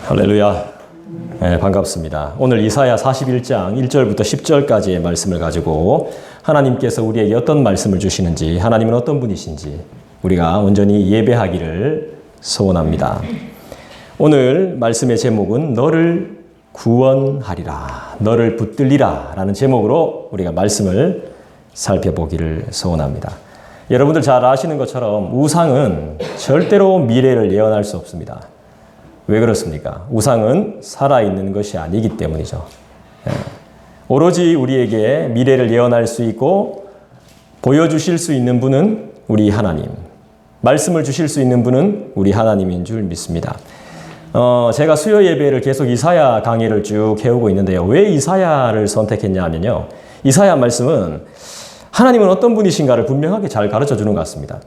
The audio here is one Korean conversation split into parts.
할렐루야. 네, 반갑습니다. 오늘 이사야 41장 1절부터 10절까지의 말씀을 가지고 하나님께서 우리에게 어떤 말씀을 주시는지, 하나님은 어떤 분이신지 우리가 온전히 예배하기를 소원합니다. 오늘 말씀의 제목은 너를 구원하리라, 너를 붙들리라 라는 제목으로 우리가 말씀을 살펴보기를 소원합니다. 여러분들 잘 아시는 것처럼 우상은 절대로 미래를 예언할 수 없습니다. 왜 그렇습니까? 우상은 살아있는 것이 아니기 때문이죠. 오로지 우리에게 미래를 예언할 수 있고 보여주실 수 있는 분은 우리 하나님, 말씀을 주실 수 있는 분은 우리 하나님인 줄 믿습니다. 제가 수요 예배를 계속 이사야 강의를 쭉 해오고 있는데요. 왜 이사야를 선택했냐 하면요, 이사야 말씀은 하나님은 어떤 분이신가를 분명하게 잘 가르쳐 주는 것 같습니다.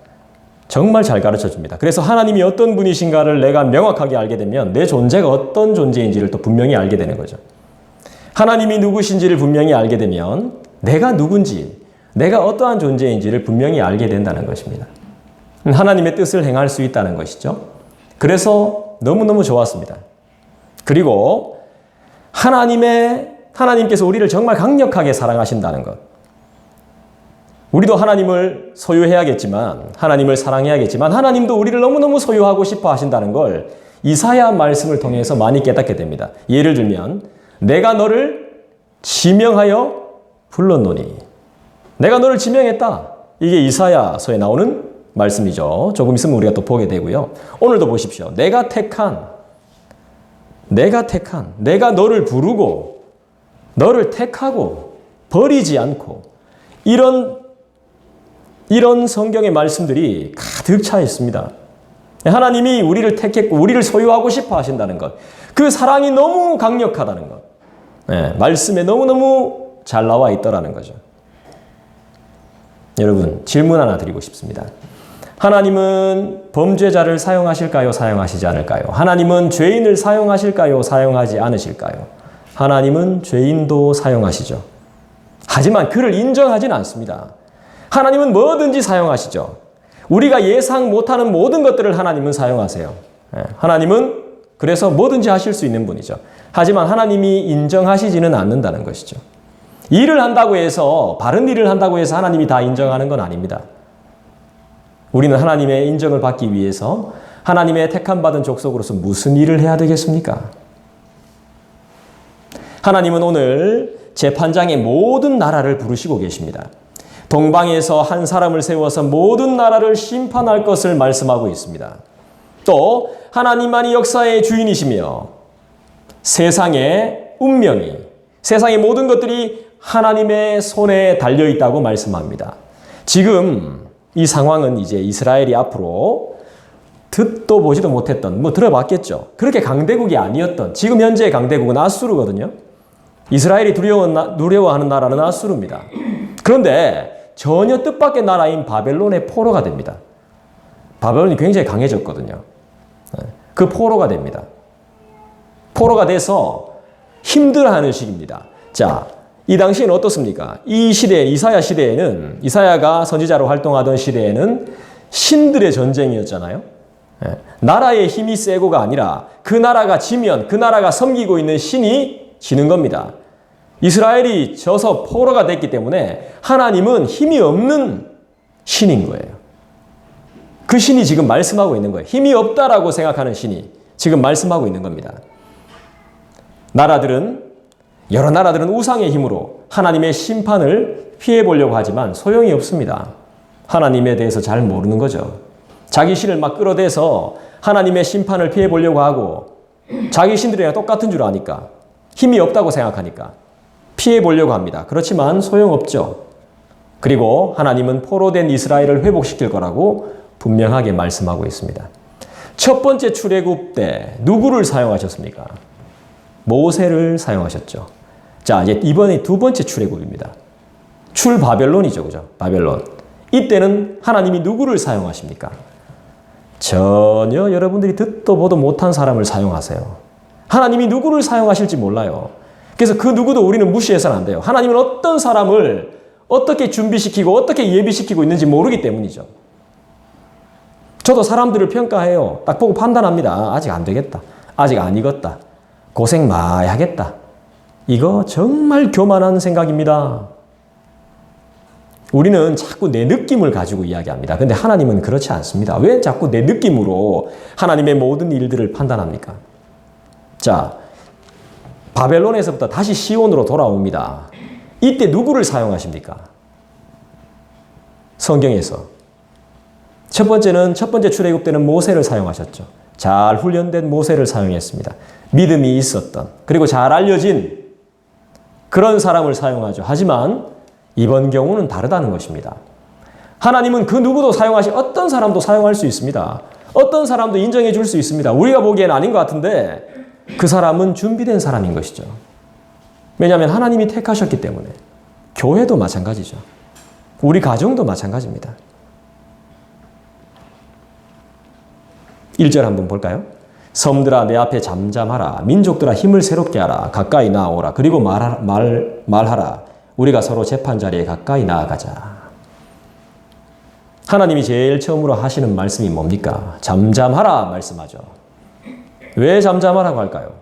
정말 잘 가르쳐 줍니다. 그래서 하나님이 어떤 분이신가를 내가 명확하게 알게 되면 내 존재가 어떤 존재인지를 또 분명히 알게 되는 거죠. 하나님이 누구신지를 분명히 알게 되면 내가 누군지, 내가 어떠한 존재인지를 분명히 알게 된다는 것입니다. 하나님의 뜻을 행할 수 있다는 것이죠. 그래서 너무너무 좋았습니다. 그리고 하나님께서 우리를 정말 강력하게 사랑하신다는 것. 우리도 하나님을 소유해야겠지만, 하나님을 사랑해야겠지만, 하나님도 우리를 너무너무 소유하고 싶어 하신다는 걸 이사야 말씀을 통해서 많이 깨닫게 됩니다. 예를 들면, 내가 너를 지명하여 불렀노니. 내가 너를 지명했다. 이게 이사야서에 나오는 말씀이죠. 조금 있으면 우리가 또 보게 되고요. 오늘도 보십시오. 내가 내가 너를 부르고, 너를 택하고, 버리지 않고, 이런 성경의 말씀들이 가득 차 있습니다. 하나님이 우리를 택했고 우리를 소유하고 싶어 하신다는 것. 그 사랑이 너무 강력하다는 것. 말씀에 너무너무 잘 나와 있더라는 거죠. 여러분, 질문 하나 드리고 싶습니다. 하나님은 범죄자를 사용하실까요? 사용하시지 않을까요? 하나님은 죄인을 사용하실까요? 사용하지 않으실까요? 하나님은 죄인도 사용하시죠. 하지만 그를 인정하지는 않습니다. 하나님은 뭐든지 사용하시죠. 우리가 예상 못하는 모든 것들을 하나님은 사용하세요. 하나님은 그래서 뭐든지 하실 수 있는 분이죠. 하지만 하나님이 인정하시지는 않는다는 것이죠. 일을 한다고 해서, 바른 일을 한다고 해서 하나님이 다 인정하는 건 아닙니다. 우리는 하나님의 인정을 받기 위해서 하나님의 택함받은 족속으로서 무슨 일을 해야 되겠습니까? 하나님은 오늘 재판장의 모든 나라를 부르시고 계십니다. 동방에서 한 사람을 세워서 모든 나라를 심판할 것을 말씀하고 있습니다. 또 하나님만이 역사의 주인이시며 세상의 운명이, 세상의 모든 것들이 하나님의 손에 달려있다고 말씀합니다. 지금 이 상황은 이제 이스라엘이 앞으로 듣도 보지도 못했던, 들어봤겠죠. 그렇게 강대국이 아니었던, 지금 현재의 강대국은 아수르거든요. 이스라엘이 두려워하는 나라는 아수르입니다. 그런데 전혀 뜻밖의 나라인 바벨론의 포로가 됩니다. 바벨론이 굉장히 강해졌거든요. 그 포로가 됩니다. 포로가 돼서 힘들어하는 시기입니다. 자, 이 당시에는 어떻습니까? 이 시대, 이사야 시대에는, 이사야가 선지자로 활동하던 시대에는 신들의 전쟁이었잖아요. 나라의 힘이 세고가 아니라 그 나라가 지면 그 나라가 섬기고 있는 신이 지는 겁니다. 이스라엘이 져서 포로가 됐기 때문에 하나님은 힘이 없는 신인 거예요. 그 신이 지금 말씀하고 있는 거예요. 힘이 없다라고 생각하는 신이 지금 말씀하고 있는 겁니다. 여러 나라들은 우상의 힘으로 하나님의 심판을 피해보려고 하지만 소용이 없습니다. 하나님에 대해서 잘 모르는 거죠. 자기 신을 막 끌어대서 하나님의 심판을 피해보려고 하고 자기 신들이랑 똑같은 줄 아니까, 힘이 없다고 생각하니까 피해보려고 합니다. 그렇지만 소용없죠. 그리고 하나님은 포로된 이스라엘을 회복시킬 거라고 분명하게 말씀하고 있습니다. 첫 번째 출애굽 때 누구를 사용하셨습니까? 모세를 사용하셨죠. 자, 이제 이번에 두 번째 출애굽입니다. 출바벨론이죠. 그죠? 바벨론. 이때는 하나님이 누구를 사용하십니까? 전혀 여러분들이 듣도 보도 못한 사람을 사용하세요. 하나님이 누구를 사용하실지 몰라요. 그래서 그 누구도 우리는 무시해서는 안 돼요. 하나님은 어떤 사람을 어떻게 준비시키고 어떻게 예비시키고 있는지 모르기 때문이죠. 저도 사람들을 평가해요. 딱 보고 판단합니다. 아직 안 되겠다. 아직 안 익었다. 고생 많이 하겠다. 이거 정말 교만한 생각입니다. 우리는 자꾸 내 느낌을 가지고 이야기합니다. 근데 하나님은 그렇지 않습니다. 왜 자꾸 내 느낌으로 하나님의 모든 일들을 판단합니까? 자, 바벨론에서부터 다시 시온으로 돌아옵니다. 이때 누구를 사용하십니까? 성경에서. 첫 번째 출애굽 때는 모세를 사용하셨죠. 잘 훈련된 모세를 사용했습니다. 믿음이 있었던, 그리고 잘 알려진 그런 사람을 사용하죠. 하지만 이번 경우는 다르다는 것입니다. 하나님은 그 누구도 어떤 사람도 사용할 수 있습니다. 어떤 사람도 인정해 줄 수 있습니다. 우리가 보기에는 아닌 것 같은데 그 사람은 준비된 사람인 것이죠. 왜냐하면 하나님이 택하셨기 때문에. 교회도 마찬가지죠. 우리 가정도 마찬가지입니다. 1절 한번 볼까요? 섬들아 내 앞에 잠잠하라. 민족들아 힘을 새롭게 하라. 가까이 나아오라. 그리고 말하라. 우리가 서로 재판자리에 가까이 나아가자. 하나님이 제일 처음으로 하시는 말씀이 뭡니까? 잠잠하라 말씀하죠. 왜 잠잠하라고 할까요?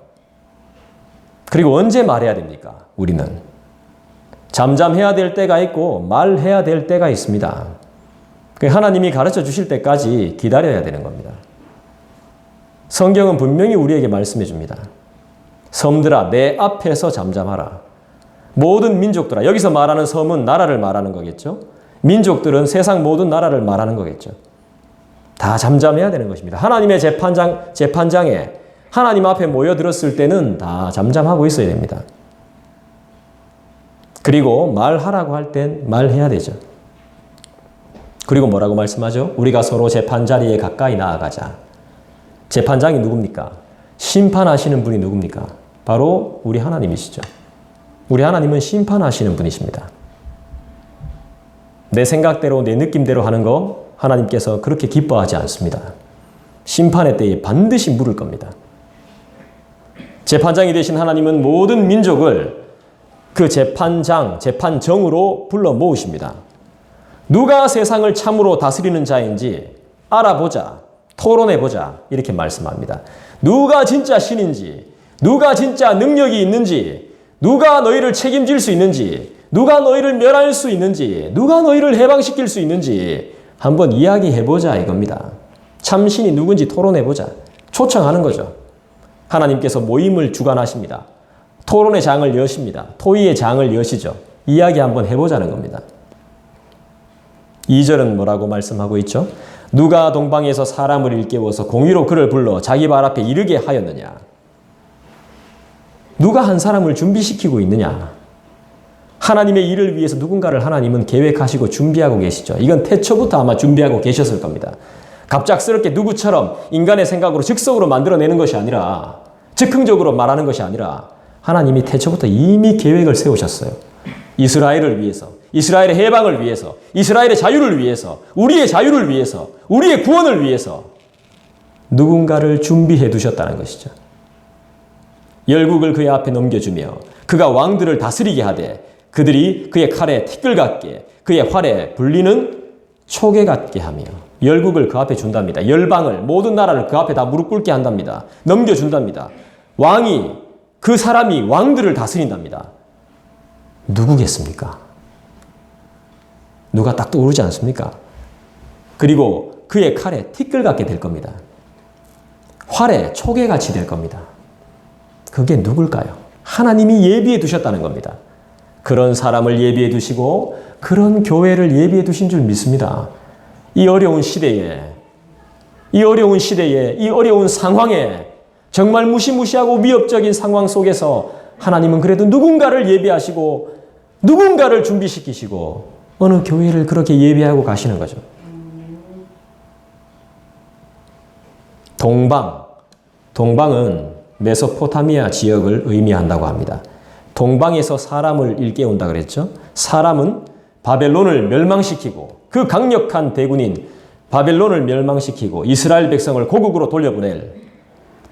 그리고 언제 말해야 됩니까? 우리는 잠잠해야 될 때가 있고 말해야 될 때가 있습니다. 하나님이 가르쳐 주실 때까지 기다려야 되는 겁니다. 성경은 분명히 우리에게 말씀해 줍니다. 섬들아 내 앞에서 잠잠하라. 모든 민족들아, 여기서 말하는 섬은 나라를 말하는 거겠죠. 민족들은 세상 모든 나라를 말하는 거겠죠. 다 잠잠해야 되는 것입니다. 하나님의 재판장에 하나님 앞에 모여들었을 때는 다 잠잠하고 있어야 됩니다. 그리고 말하라고 할 땐 말해야 되죠. 그리고 뭐라고 말씀하죠? 우리가 서로 재판자리에 가까이 나아가자. 재판장이 누굽니까? 심판하시는 분이 누굽니까? 바로 우리 하나님이시죠. 우리 하나님은 심판하시는 분이십니다. 내 생각대로 내 느낌대로 하는 거 하나님께서 그렇게 기뻐하지 않습니다. 심판의 때에 반드시 물을 겁니다. 재판장이 되신 하나님은 모든 민족을 그 재판정으로 불러 모으십니다. 누가 세상을 참으로 다스리는 자인지 알아보자, 토론해보자 이렇게 말씀합니다. 누가 진짜 신인지, 누가 진짜 능력이 있는지, 누가 너희를 책임질 수 있는지, 누가 너희를 멸할 수 있는지, 누가 너희를 해방시킬 수 있는지 한번 이야기해보자 이겁니다. 참신이 누군지 토론해보자. 초청하는 거죠. 하나님께서 모임을 주관하십니다. 토론의 장을 여십니다. 토의의 장을 여시죠. 이야기 한번 해보자는 겁니다. 2절은 뭐라고 말씀하고 있죠? 누가 동방에서 사람을 일깨워서 공의로 그를 불러 자기 발 앞에 이르게 하였느냐? 누가 한 사람을 준비시키고 있느냐? 하나님의 일을 위해서 누군가를 하나님은 계획하시고 준비하고 계시죠. 이건 태초부터 아마 준비하고 계셨을 겁니다. 갑작스럽게 누구처럼 인간의 생각으로 즉석으로 만들어내는 것이 아니라, 즉흥적으로 말하는 것이 아니라 하나님이 태초부터 이미 계획을 세우셨어요. 이스라엘을 위해서, 이스라엘의 해방을 위해서, 이스라엘의 자유를 위해서, 우리의 자유를 위해서, 우리의 구원을 위해서 누군가를 준비해 두셨다는 것이죠. 열국을 그의 앞에 넘겨주며 그가 왕들을 다스리게 하되 그들이 그의 칼에 티끌 같게 그의 활에 불리는 초계 같게 하며 열국을 그 앞에 준답니다. 열방을, 모든 나라를 그 앞에 다 무릎 꿇게 한답니다. 넘겨준답니다. 그 사람이 왕들을 다스린답니다. 누구겠습니까? 누가 딱 떠오르지 않습니까? 그리고 그의 칼에 티끌 같게 될 겁니다. 활에 초계같이 될 겁니다. 그게 누굴까요? 하나님이 예비해 두셨다는 겁니다. 그런 사람을 예비해 두시고 그런 교회를 예비해 두신 줄 믿습니다. 이 어려운 시대에, 이 어려운 상황에, 정말 무시무시하고 위협적인 상황 속에서 하나님은 그래도 누군가를 예비하시고 누군가를 준비시키시고 어느 교회를 그렇게 예비하고 가시는 거죠. 동방은 메소포타미아 지역을 의미한다고 합니다. 동방에서 사람을 일깨운다 그랬죠. 사람은 바벨론을 멸망시키고 그 강력한 대군인 바벨론을 멸망시키고 이스라엘 백성을 고국으로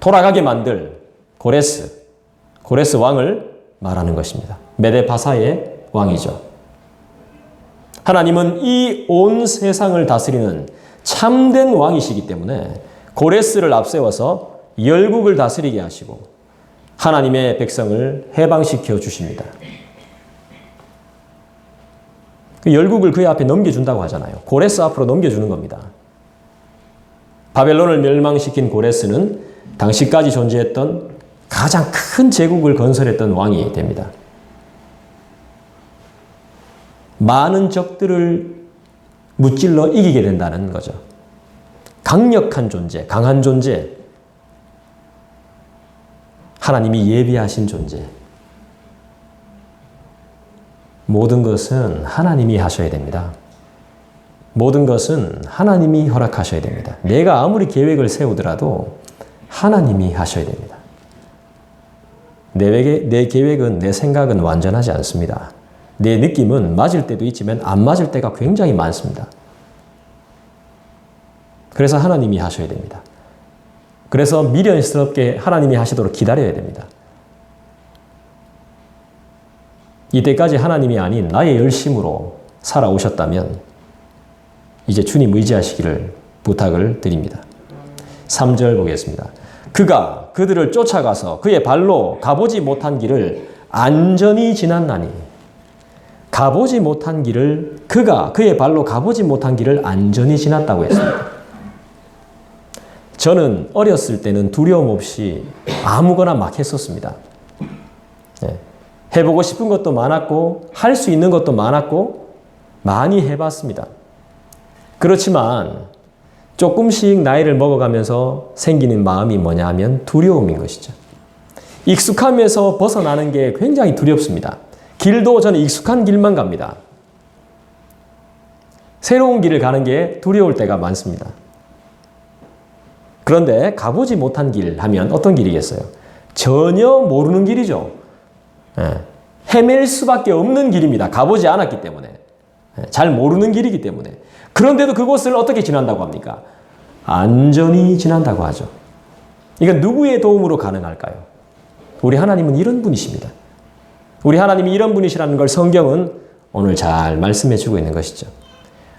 돌아가게 만들 고레스 왕을 말하는 것입니다. 메데바사의 왕이죠. 하나님은 이 온 세상을 다스리는 참된 왕이시기 때문에 고레스를 앞세워서 열국을 다스리게 하시고 하나님의 백성을 해방시켜 주십니다. 그 열국을 그의 앞에 넘겨준다고 하잖아요. 고레스 앞으로 넘겨주는 겁니다. 바벨론을 멸망시킨 고레스는 당시까지 존재했던 가장 큰 제국을 건설했던 왕이 됩니다. 많은 적들을 무찔러 이기게 된다는 거죠. 강력한 존재, 강한 존재, 하나님이 예비하신 존재. 모든 것은 하나님이 하셔야 됩니다. 모든 것은 하나님이 허락하셔야 됩니다. 내가 아무리 계획을 세우더라도 하나님이 하셔야 됩니다. 내 계획은, 내 생각은 완전하지 않습니다. 내 느낌은 맞을 때도 있지만 안 맞을 때가 굉장히 많습니다. 그래서 하나님이 하셔야 됩니다. 그래서 미련스럽게 하나님이 하시도록 기다려야 됩니다. 이때까지 하나님이 아닌 나의 열심으로 살아오셨다면 이제 주님 의지하시기를 부탁을 드립니다. 3절 보겠습니다. 그가 그들을 쫓아가서 그의 발로 가보지 못한 길을 안전히 지났나니 가보지 못한 길을 그가 그의 발로 가보지 못한 길을 안전히 지났다고 했습니다. 저는 어렸을 때는 두려움 없이 아무거나 막 했었습니다. 해보고 싶은 것도 많았고 할 수 있는 것도 많았고 많이 해봤습니다. 그렇지만 조금씩 나이를 먹어가면서 생기는 마음이 뭐냐 하면 두려움인 것이죠. 익숙함에서 벗어나는 게 굉장히 두렵습니다. 길도 저는 익숙한 길만 갑니다. 새로운 길을 가는 게 두려울 때가 많습니다. 그런데 가보지 못한 길 하면 어떤 길이겠어요? 전혀 모르는 길이죠. 헤맬 수밖에 없는 길입니다. 가보지 않았기 때문에. 잘 모르는 길이기 때문에. 그런데도 그곳을 어떻게 지난다고 합니까? 안전히 지난다고 하죠. 이건 누구의 도움으로 가능할까요? 우리 하나님은 이런 분이십니다. 우리 하나님이 이런 분이시라는 걸 성경은 오늘 잘 말씀해 주고 있는 것이죠.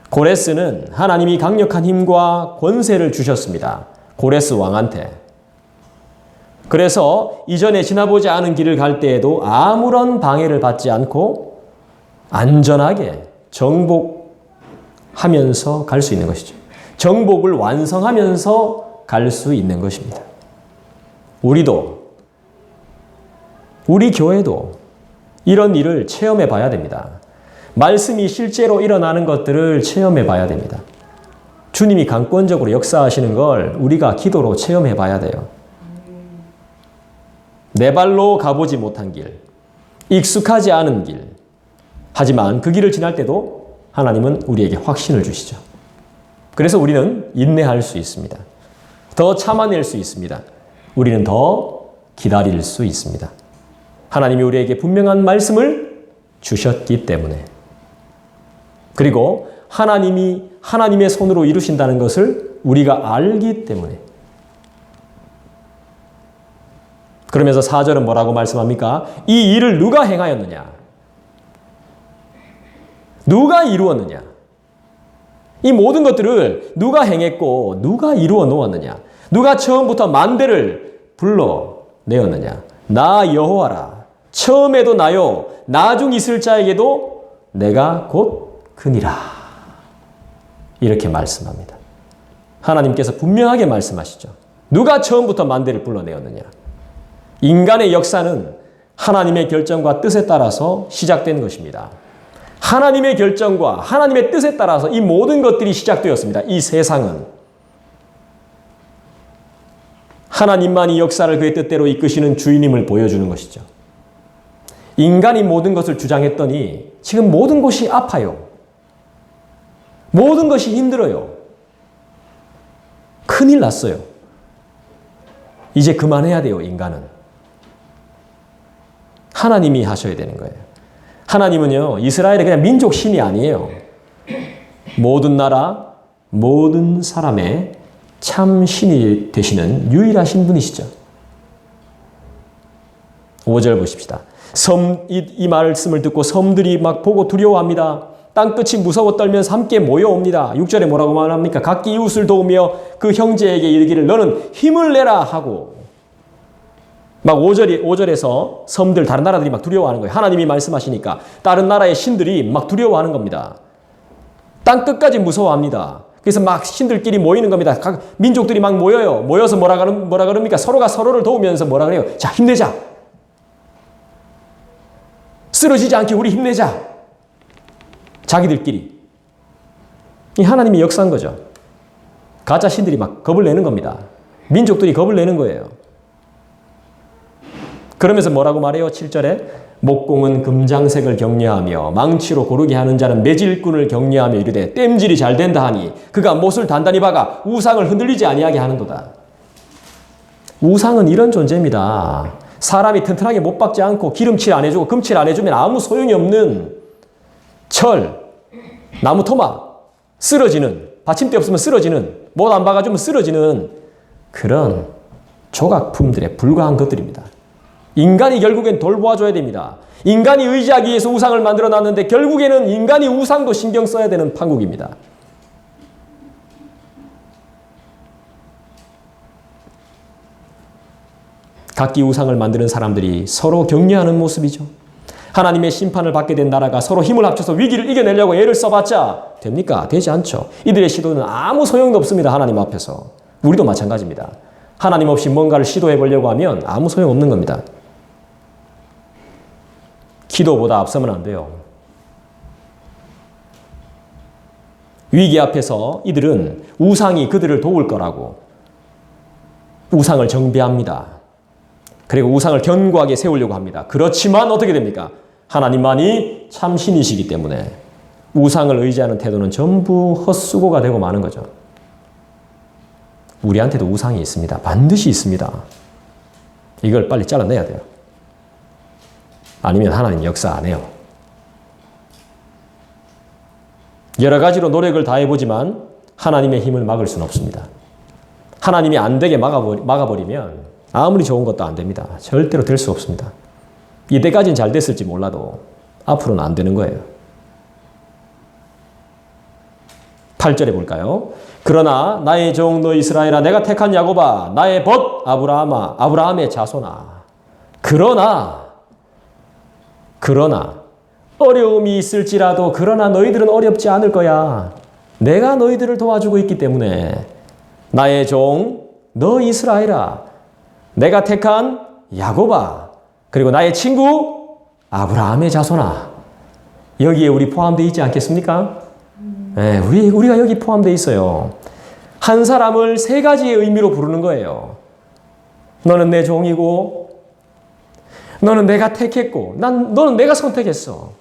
고레스는 하나님이 강력한 힘과 권세를 주셨습니다. 고레스 왕한테. 그래서 이전에 지나보지 않은 길을 갈 때에도 아무런 방해를 받지 않고 안전하게 정복하면서 갈 수 있는 것이죠. 정복을 완성하면서 갈 수 있는 것입니다. 우리도, 우리 교회도 이런 일을 체험해 봐야 됩니다. 말씀이 실제로 일어나는 것들을 체험해 봐야 됩니다. 주님이 강권적으로 역사하시는 걸 우리가 기도로 체험해 봐야 돼요. 내 발로 가보지 못한 길, 익숙하지 않은 길. 하지만 그 길을 지날 때도 하나님은 우리에게 확신을 주시죠. 그래서 우리는 인내할 수 있습니다. 더 참아낼 수 있습니다. 우리는 더 기다릴 수 있습니다. 하나님이 우리에게 분명한 말씀을 주셨기 때문에. 그리고 하나님이 하나님의 손으로 이루신다는 것을 우리가 알기 때문에. 그러면서 4절은 뭐라고 말씀합니까? 이 일을 누가 행하였느냐? 누가 이루었느냐? 이 모든 것들을 누가 행했고 누가 이루어 놓았느냐? 누가 처음부터 만대를 불러내었느냐? 나 여호와라. 처음에도 나요. 나중 있을 자에게도 내가 곧 그니라. 이렇게 말씀합니다. 하나님께서 분명하게 말씀하시죠. 누가 처음부터 만대를 불러내었느냐? 인간의 역사는 하나님의 결정과 뜻에 따라서 시작된 것입니다. 하나님의 결정과 하나님의 뜻에 따라서 이 모든 것들이 시작되었습니다. 이 세상은. 하나님만이 역사를 그의 뜻대로 이끄시는 주인임을 보여주는 것이죠. 인간이 모든 것을 주장했더니 지금 모든 것이 아파요. 모든 것이 힘들어요. 큰일 났어요. 이제 그만해야 돼요, 인간은. 하나님이 하셔야 되는 거예요. 하나님은요, 이스라엘의 그냥 민족 신이 아니에요. 모든 나라, 모든 사람의 참 신이 되시는 유일하신 분이시죠. 5절 보십시다. 이 말씀을 듣고 섬들이 막 보고 두려워합니다. 땅끝이 무서워 떨면서 함께 모여옵니다. 6절에 뭐라고 말합니까? 각기 이웃을 도우며 그 형제에게 이르기를 너는 힘을 내라 하고 막 5절에서 섬들 다른 나라들이 막 두려워하는 거예요. 하나님이 말씀하시니까 다른 나라의 신들이 막 두려워하는 겁니다. 땅끝까지 무서워합니다. 그래서 막 신들끼리 모이는 겁니다. 각 민족들이 막 모여요. 모여서 뭐라 그럽니까? 서로가 서로를 도우면서 뭐라 그래요? 자, 힘내자. 쓰러지지 않게 우리 힘내자. 자기들끼리. 이 하나님의 역사인 거죠. 가짜 신들이 막 겁을 내는 겁니다. 민족들이 겁을 내는 거예요. 그러면서 뭐라고 말해요? 7절에 목공은 금장색을 격려하며 망치로 고르게 하는 자는 매질꾼을 격려하며 이르되 땜질이 잘 된다 하니 그가 못을 단단히 박아 우상을 흔들리지 아니하게 하는도다. 우상은 이런 존재입니다. 사람이 튼튼하게 못 박지 않고 기름칠 안 해주고 금칠 안 해주면 아무 소용이 없는 철, 나무 토막, 쓰러지는, 받침대 없으면 쓰러지는, 못 안 박아주면 쓰러지는 그런 조각품들에 불과한 것들입니다. 인간이 결국엔 돌보아줘야 됩니다. 인간이 의지하기 위해서 우상을 만들어 놨는데 결국에는 인간이 우상도 신경 써야 되는 판국입니다. 각기 우상을 만드는 사람들이 서로 격려하는 모습이죠. 하나님의 심판을 받게 된 나라가 서로 힘을 합쳐서 위기를 이겨내려고 애를 써봤자 됩니까? 되지 않죠. 이들의 시도는 아무 소용도 없습니다. 하나님 앞에서. 우리도 마찬가지입니다. 하나님 없이 뭔가를 시도해 보려고 하면 아무 소용 없는 겁니다. 기도보다 앞서면 안 돼요. 위기 앞에서 이들은 우상이 그들을 도울 거라고 우상을 정죄합니다. 그리고 우상을 견고하게 세우려고 합니다. 그렇지만 어떻게 됩니까? 하나님만이 참신이시기 때문에 우상을 의지하는 태도는 전부 헛수고가 되고 마는 거죠. 우리한테도 우상이 있습니다. 반드시 있습니다. 이걸 빨리 잘라내야 돼요. 아니면 하나님 역사 안 해요. 여러 가지로 노력을 다해보지만 하나님의 힘을 막을 수는 없습니다. 하나님이 안 되게 막아버리면 아무리 좋은 것도 안 됩니다. 절대로 될 수 없습니다. 이때까지는 잘 됐을지 몰라도 앞으로는 안 되는 거예요. 8절에 볼까요? 그러나 나의 종 너 이스라엘아 내가 택한 야곱아 나의 벗 아브라함의 자손아 그러나 어려움이 있을지라도 그러나 너희들은 어렵지 않을 거야. 내가 너희들을 도와주고 있기 때문에 나의 종 너 이스라엘아 내가 택한 야곱아 그리고 나의 친구 아브라함의 자손아 여기에 우리 포함되어 있지 않겠습니까? 네, 우리가 여기 포함되어 있어요. 한 사람을 세 가지의 의미로 부르는 거예요. 너는 내 종이고 너는 내가 택했고 너는 내가 선택했어.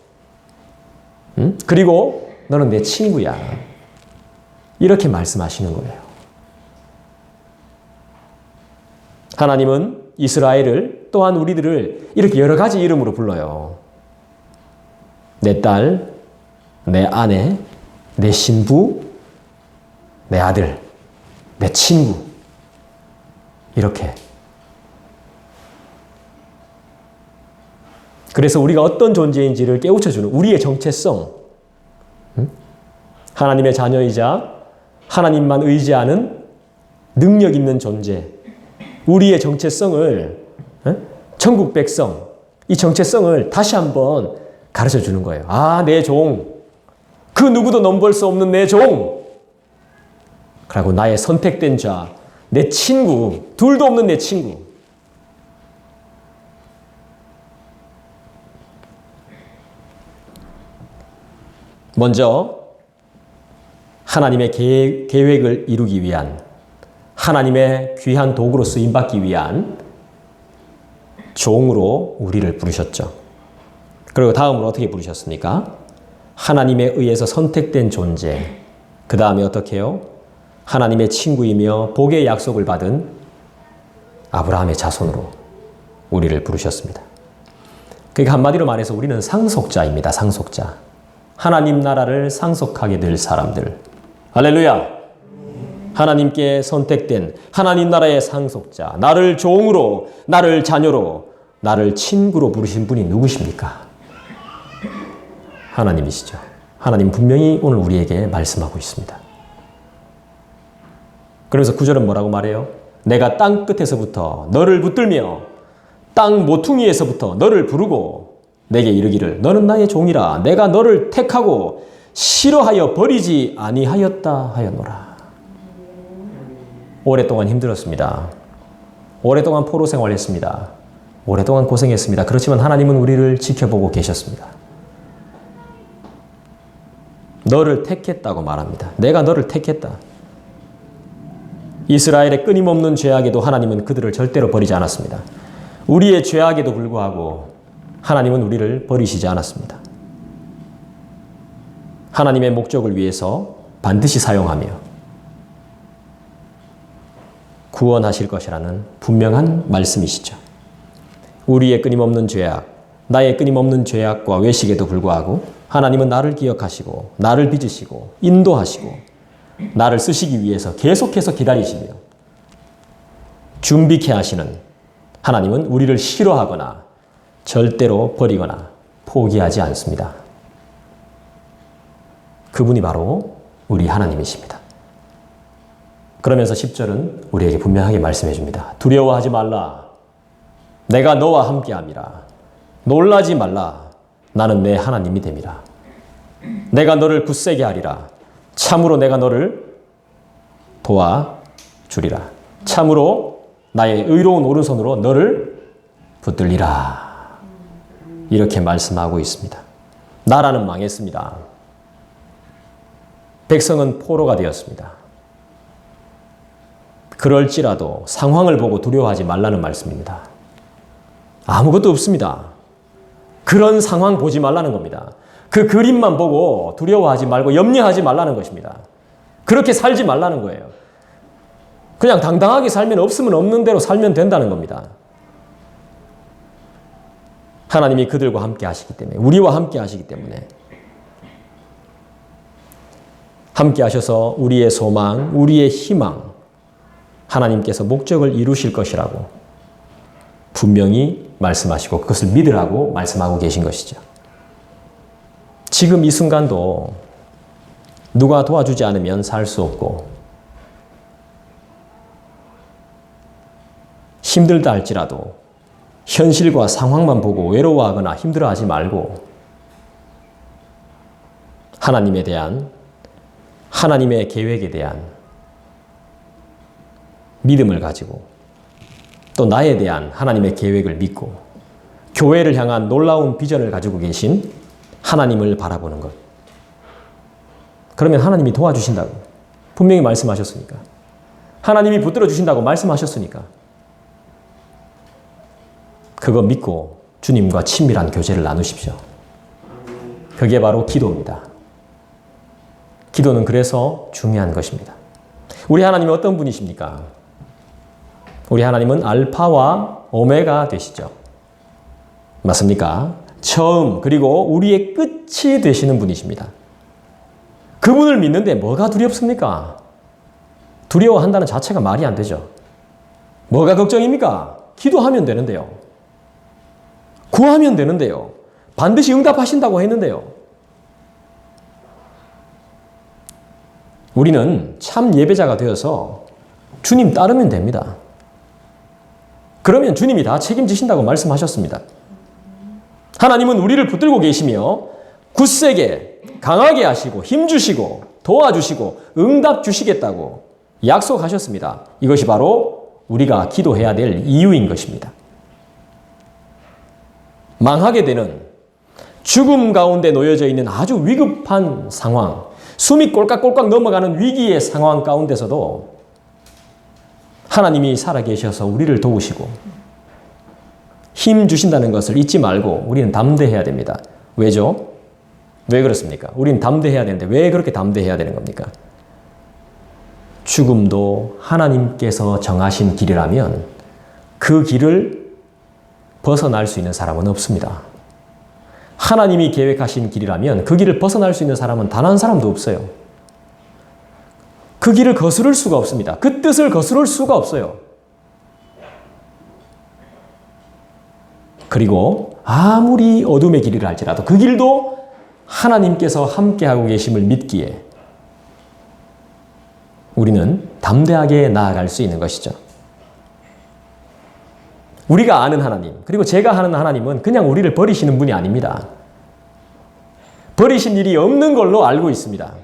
응? 그리고 너는 내 친구야. 이렇게 말씀하시는 거예요. 하나님은 이스라엘을 또한 우리들을 이렇게 여러 가지 이름으로 불러요. 내 딸, 내 아내, 내 신부, 내 아들, 내 친구. 이렇게. 그래서 우리가 어떤 존재인지를 깨우쳐주는 우리의 정체성. 하나님의 자녀이자 하나님만 의지하는 능력 있는 존재. 우리의 정체성을 천국 백성, 이 정체성을 다시 한번 가르쳐 주는 거예요. 아, 내 종. 그 누구도 넘볼 수 없는 내 종. 그리고 나의 선택된 자, 내 친구, 둘도 없는 내 친구. 먼저 하나님의 계획을 이루기 위한 하나님의 귀한 도구로 쓰임받기 위한 종으로 우리를 부르셨죠. 그리고 다음으로 어떻게 부르셨습니까? 하나님에 의해서 선택된 존재. 그 다음에 어떻게 해요? 하나님의 친구이며 복의 약속을 받은 아브라함의 자손으로 우리를 부르셨습니다. 그러니까 한마디로 말해서 우리는 상속자입니다. 상속자. 하나님 나라를 상속하게 될 사람들. 할렐루야! 하나님께 선택된 하나님 나라의 상속자, 나를 종으로, 나를 자녀로, 나를 친구로 부르신 분이 누구십니까? 하나님이시죠. 하나님 분명히 오늘 우리에게 말씀하고 있습니다. 그래서 9절은 뭐라고 말해요? 내가 땅 끝에서부터 너를 붙들며 땅 모퉁이에서부터 너를 부르고 내게 이르기를 너는 나의 종이라 내가 너를 택하고 싫어하여 버리지 아니하였다 하였노라. 오랫동안 힘들었습니다. 오랫동안 포로 생활했습니다. 오랫동안 고생했습니다. 그렇지만 하나님은 우리를 지켜보고 계셨습니다. 너를 택했다고 말합니다. 내가 너를 택했다. 이스라엘의 끊임없는 죄악에도 하나님은 그들을 절대로 버리지 않았습니다. 우리의 죄악에도 불구하고 하나님은 우리를 버리시지 않았습니다. 하나님의 목적을 위해서 반드시 사용하며 구원하실 것이라는 분명한 말씀이시죠. 우리의 끊임없는 죄악, 나의 끊임없는 죄악과 외식에도 불구하고 하나님은 나를 기억하시고 나를 빚으시고 인도하시고 나를 쓰시기 위해서 계속해서 기다리시며 준비케 하시는 하나님은 우리를 싫어하거나 절대로 버리거나 포기하지 않습니다. 그분이 바로 우리 하나님이십니다. 그러면서 10절은 우리에게 분명하게 말씀해 줍니다. 두려워하지 말라. 내가 너와 함께함이라. 놀라지 말라. 나는 내 하나님이 됨이라. 내가 너를 굳세게 하리라. 참으로 내가 너를 도와주리라. 참으로 나의 의로운 오른손으로 너를 붙들리라. 이렇게 말씀하고 있습니다. 나라는 망했습니다. 백성은 포로가 되었습니다. 그럴지라도 상황을 보고 두려워하지 말라는 말씀입니다. 아무것도 없습니다. 그런 상황 보지 말라는 겁니다. 그 그림만 보고 두려워하지 말고 염려하지 말라는 것입니다. 그렇게 살지 말라는 거예요. 그냥 당당하게 살면 없으면 없는 대로 살면 된다는 겁니다. 하나님이 그들과 함께 하시기 때문에, 우리와 함께 하시기 때문에 함께 하셔서 우리의 소망, 우리의 희망, 하나님께서 목적을 이루실 것이라고 분명히 말씀하시고 그것을 믿으라고 말씀하고 계신 것이죠. 지금 이 순간도 누가 도와주지 않으면 살 수 없고 힘들다 할지라도 현실과 상황만 보고 외로워하거나 힘들어하지 말고 하나님에 대한, 하나님의 계획에 대한 믿음을 가지고 또 나에 대한 하나님의 계획을 믿고 교회를 향한 놀라운 비전을 가지고 계신 하나님을 바라보는 것. 그러면 하나님이 도와주신다고 분명히 말씀하셨으니까, 하나님이 붙들어 주신다고 말씀하셨으니까 그거 믿고 주님과 친밀한 교제를 나누십시오. 그게 바로 기도입니다. 기도는 그래서 중요한 것입니다. 우리 하나님은 어떤 분이십니까? 우리 하나님은 알파와 오메가 되시죠. 맞습니까? 처음 그리고 우리의 끝이 되시는 분이십니다. 그분을 믿는데 뭐가 두렵습니까? 두려워한다는 자체가 말이 안 되죠. 뭐가 걱정입니까? 기도하면 되는데요. 구하면 되는데요. 반드시 응답하신다고 했는데요. 우리는 참 예배자가 되어서 주님 따르면 됩니다. 그러면 주님이 다 책임지신다고 말씀하셨습니다. 하나님은 우리를 붙들고 계시며 굳세게 강하게 하시고 힘주시고 도와주시고 응답 주시겠다고 약속하셨습니다. 이것이 바로 우리가 기도해야 될 이유인 것입니다. 망하게 되는, 죽음 가운데 놓여져 있는 아주 위급한 상황, 숨이 꼴깍꼴깍 넘어가는 위기의 상황 가운데서도 하나님이 살아계셔서 우리를 도우시고 힘 주신다는 것을 잊지 말고 우리는 담대해야 됩니다. 왜죠? 왜 그렇습니까? 우리는 담대해야 되는데 왜 그렇게 담대해야 되는 겁니까? 죽음도 하나님께서 정하신 길이라면 그 길을 벗어날 수 있는 사람은 없습니다. 하나님이 계획하신 길이라면 그 길을 벗어날 수 있는 사람은 단 한 사람도 없어요. 그 길을 거스를 수가 없습니다. 그 뜻을 거스를 수가 없어요. 그리고 아무리 어둠의 길이라 할지라도 그 길도 하나님께서 함께하고 계심을 믿기에 우리는 담대하게 나아갈 수 있는 것이죠. 우리가 아는 하나님, 그리고 제가 아는 하나님은 그냥 우리를 버리시는 분이 아닙니다. 버리신 일이 없는 걸로 알고 있습니다.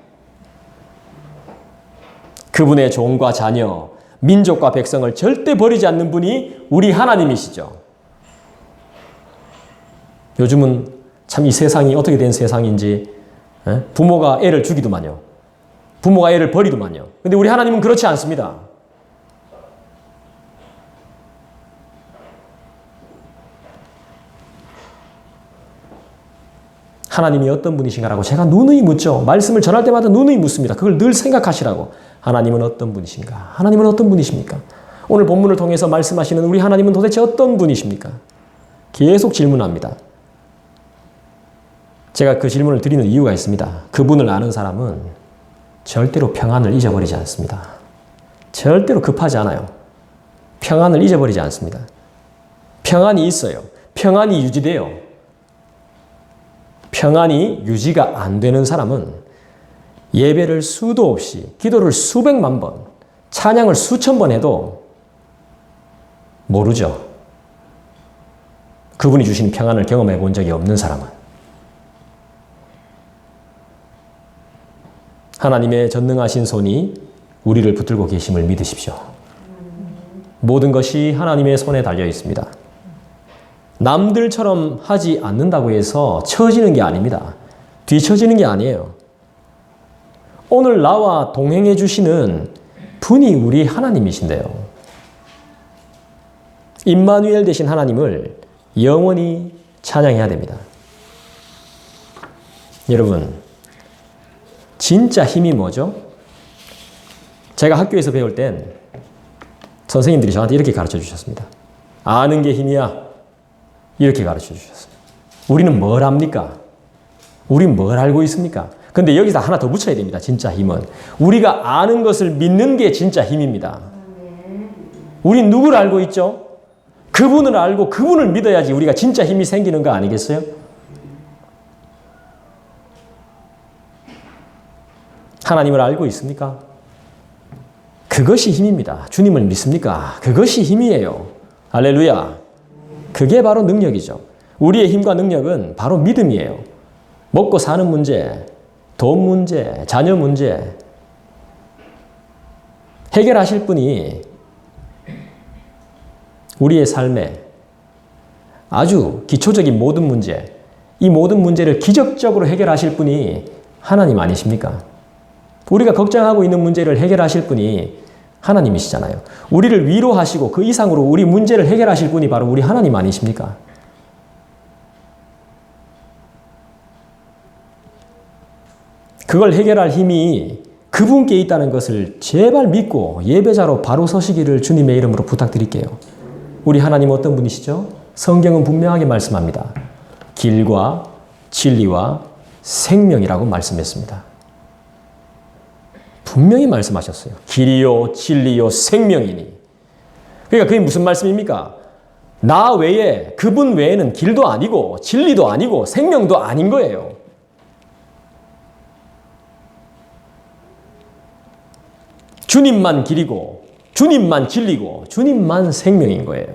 그분의 종과 자녀, 민족과 백성을 절대 버리지 않는 분이 우리 하나님이시죠. 요즘은 참 이 세상이 어떻게 된 세상인지, 부모가 애를 주기도만요. 부모가 애를 버리더만요. 근데 우리 하나님은 그렇지 않습니다. 하나님이 어떤 분이신가라고 제가 누누이 묻죠. 말씀을 전할 때마다 누누이 묻습니다. 그걸 늘 생각하시라고. 하나님은 어떤 분이신가? 하나님은 어떤 분이십니까? 오늘 본문을 통해서 말씀하시는 우리 하나님은 도대체 어떤 분이십니까? 계속 질문합니다. 제가 그 질문을 드리는 이유가 있습니다. 그분을 아는 사람은 절대로 평안을 잊어버리지 않습니다. 절대로 급하지 않아요. 평안을 잊어버리지 않습니다. 평안이 있어요. 평안이 유지돼요. 평안이 유지가 안 되는 사람은 예배를 수도 없이, 기도를 수백만 번, 찬양을 수천 번 해도 모르죠. 그분이 주신 평안을 경험해 본 적이 없는 사람은. 하나님의 전능하신 손이 우리를 붙들고 계심을 믿으십시오. 모든 것이 하나님의 손에 달려 있습니다. 남들처럼 하지 않는다고 해서 처지는 게 아닙니다. 뒤처지는 게 아니에요. 오늘 나와 동행해 주시는 분이 우리 하나님이신데요. 임마누엘 되신 하나님을 영원히 찬양해야 됩니다. 여러분, 진짜 힘이 뭐죠? 제가 학교에서 배울 땐 선생님들이 저한테 이렇게 가르쳐 주셨습니다. 아는 게 힘이야. 이렇게 가르쳐 주셨어요. 우리는 뭘 압니까? 우린 뭘 알고 있습니까? 근데 여기서 하나 더 붙여야 됩니다. 진짜 힘은. 우리가 아는 것을 믿는 게 진짜 힘입니다. 우린 누구를 알고 있죠? 그분을 알고 그분을 믿어야지 우리가 진짜 힘이 생기는 거 아니겠어요? 하나님을 알고 있습니까? 그것이 힘입니다. 주님을 믿습니까? 그것이 힘이에요. 할렐루야. 그게 바로 능력이죠. 우리의 힘과 능력은 바로 믿음이에요. 먹고 사는 문제, 돈 문제, 자녀 문제 해결하실 분이 우리의 삶에 아주 기초적인 모든 문제, 이 모든 문제를 기적적으로 해결하실 분이 하나님 아니십니까? 우리가 걱정하고 있는 문제를 해결하실 분이 하나님이시잖아요. 우리를 위로하시고 그 이상으로 우리 문제를 해결하실 분이 바로 우리 하나님 아니십니까? 그걸 해결할 힘이 그분께 있다는 것을 제발 믿고 예배자로 바로 서시기를 주님의 이름으로 부탁드릴게요. 우리 하나님 어떤 분이시죠? 성경은 분명하게 말씀합니다. 길과 진리와 생명이라고 말씀했습니다. 분명히 말씀하셨어요. 길이요 진리요 생명이니. 그러니까 그게 무슨 말씀입니까? 나 외에, 그분 외에는 길도 아니고 진리도 아니고 생명도 아닌 거예요. 주님만 길이고 주님만 진리고 주님만 생명인 거예요.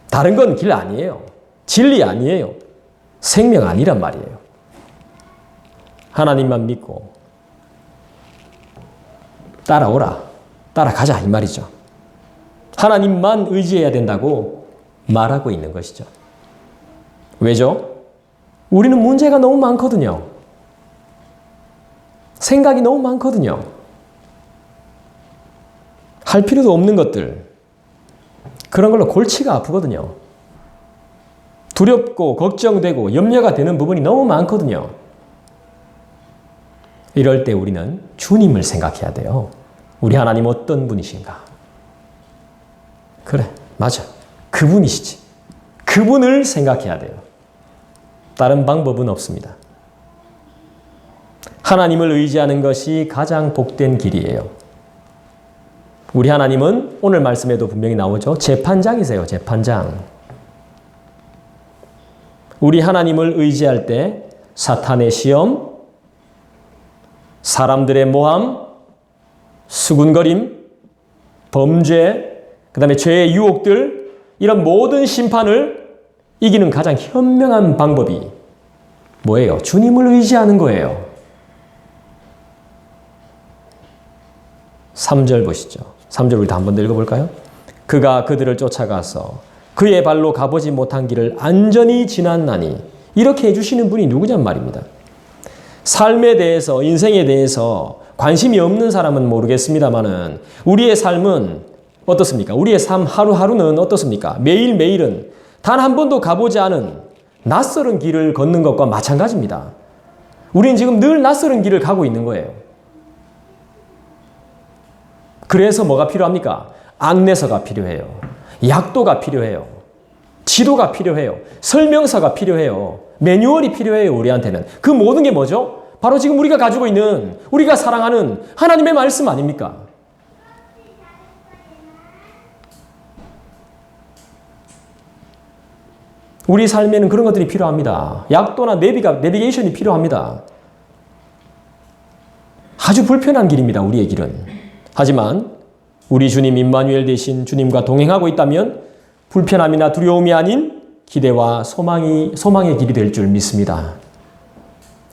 다른 건 길 아니에요. 진리 아니에요. 생명 아니란 말이에요. 하나님만 믿고 따라오라, 따라가자 이 말이죠. 하나님만 의지해야 된다고 말하고 있는 것이죠. 왜죠? 우리는 문제가 너무 많거든요. 생각이 너무 많거든요. 할 필요도 없는 것들, 그런 걸로 골치가 아프거든요. 두렵고 걱정되고 염려가 되는 부분이 너무 많거든요. 이럴 때 우리는 주님을 생각해야 돼요. 우리 하나님 어떤 분이신가? 그래, 맞아. 그분이시지. 그분을 생각해야 돼요. 다른 방법은 없습니다. 하나님을 의지하는 것이 가장 복된 길이에요. 우리 하나님은 오늘 말씀에도 분명히 나오죠. 재판장이세요. 재판장. 우리 하나님을 의지할 때 사탄의 시험, 사람들의 모함, 수군거림, 범죄, 그 다음에 죄의 유혹들, 이런 모든 심판을 이기는 가장 현명한 방법이 뭐예요? 주님을 의지하는 거예요. 3절 보시죠. 3절 우리 다 한 번 더 읽어볼까요? 그가 그들을 쫓아가서 그의 발로 가보지 못한 길을 안전히 지났나니, 이렇게 해주시는 분이 누구냔 말입니다. 삶에 대해서, 인생에 대해서 관심이 없는 사람은 모르겠습니다만은 우리의 삶은 어떻습니까? 우리의 삶 하루하루는 어떻습니까? 매일매일은 단 한 번도 가보지 않은 낯설은 길을 걷는 것과 마찬가지입니다. 우리는 지금 늘 낯설은 길을 가고 있는 거예요. 그래서 뭐가 필요합니까? 안내서가 필요해요. 약도가 필요해요. 지도가 필요해요. 설명서가 필요해요. 매뉴얼이 필요해요. 우리한테는. 그 모든 게 뭐죠? 바로 지금 우리가 가지고 있는, 우리가 사랑하는 하나님의 말씀 아닙니까? 우리 삶에는 그런 것들이 필요합니다. 약도나 내비게이션이 필요합니다. 아주 불편한 길입니다. 우리의 길은. 하지만 우리 주님 임마누엘 되신 주님과 동행하고 있다면 불편함이나 두려움이 아닌 기대와 소망의 길이 될 줄 믿습니다.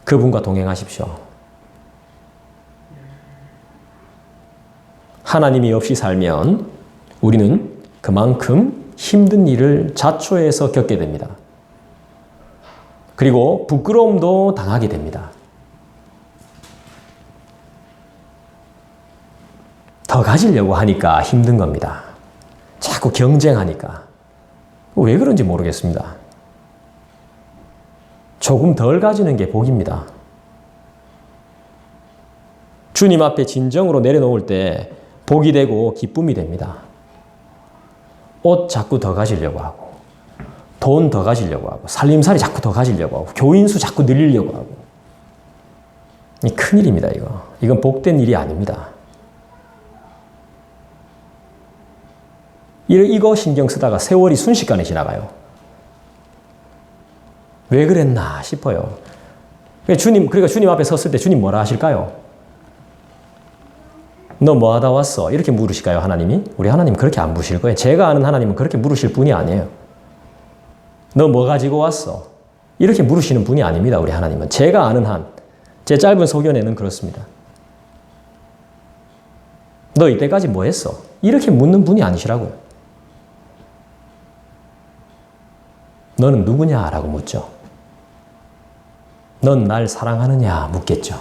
그분과 동행하십시오. 하나님이 없이 살면 우리는 그만큼 힘든 일을 자초해서 겪게 됩니다. 그리고 부끄러움도 당하게 됩니다. 더 가지려고 하니까 힘든 겁니다. 자꾸 경쟁하니까. 왜 그런지 모르겠습니다. 조금 덜 가지는 게 복입니다. 주님 앞에 진정으로 내려놓을 때 복이 되고 기쁨이 됩니다. 옷 자꾸 더 가지려고 하고, 돈 더 가지려고 하고, 살림살이 자꾸 더 가지려고 하고, 교인수 자꾸 늘리려고 하고. 이 큰일입니다, 이거. 이건 복된 일이 아닙니다. 이거 신경 쓰다가 세월이 순식간에 지나가요. 왜 그랬나 싶어요. 그러니까 주님 앞에 섰을 때 주님 뭐라 하실까요? 너 뭐 하다 왔어? 이렇게 물으실까요, 하나님이? 우리 하나님 그렇게 안 물으실 거예요. 제가 아는 하나님은 그렇게 물으실 분이 아니에요. 너 뭐 가지고 왔어? 이렇게 물으시는 분이 아닙니다, 우리 하나님은. 제가 아는 한, 제 짧은 소견에는 그렇습니다. 너 이때까지 뭐 했어? 이렇게 묻는 분이 아니시라고요. 너는 누구냐? 라고 묻죠. 넌 날 사랑하느냐? 묻겠죠.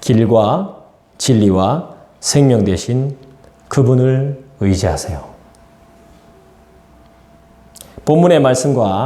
길과 진리와 생명 되신 그분을 의지하세요. 본문의 말씀과